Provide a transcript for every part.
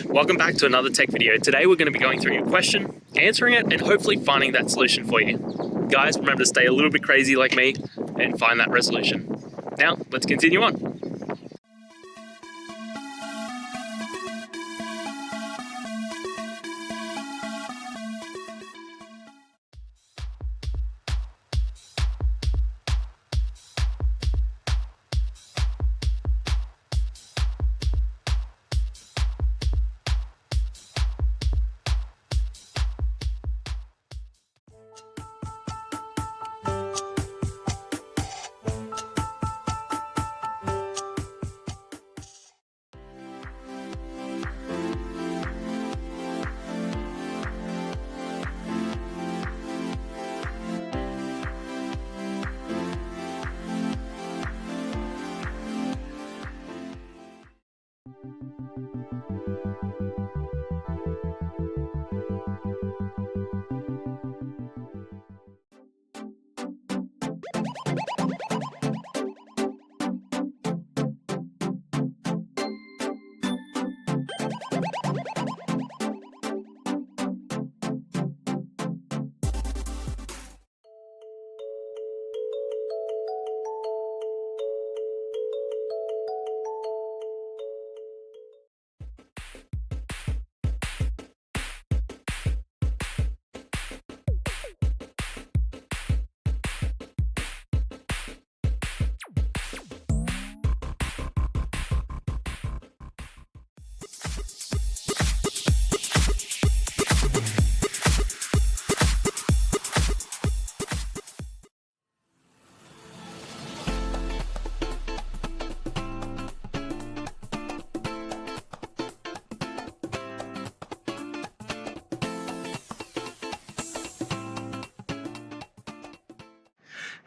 welcome back to another tech video. Today we're going to be going through your question, answering it, and hopefully finding that solution for you. Guys, remember to stay a little bit crazy like me and find that resolution. Now, let's continue on.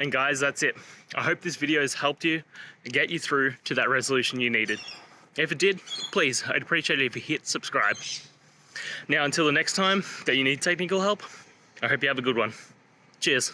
And guys, that's it. I hope this video has helped you and get you through to that resolution you needed. If it did, please, I'd appreciate it if you hit subscribe. Now, until the next time that you need technical help, I hope you have a good one. Cheers.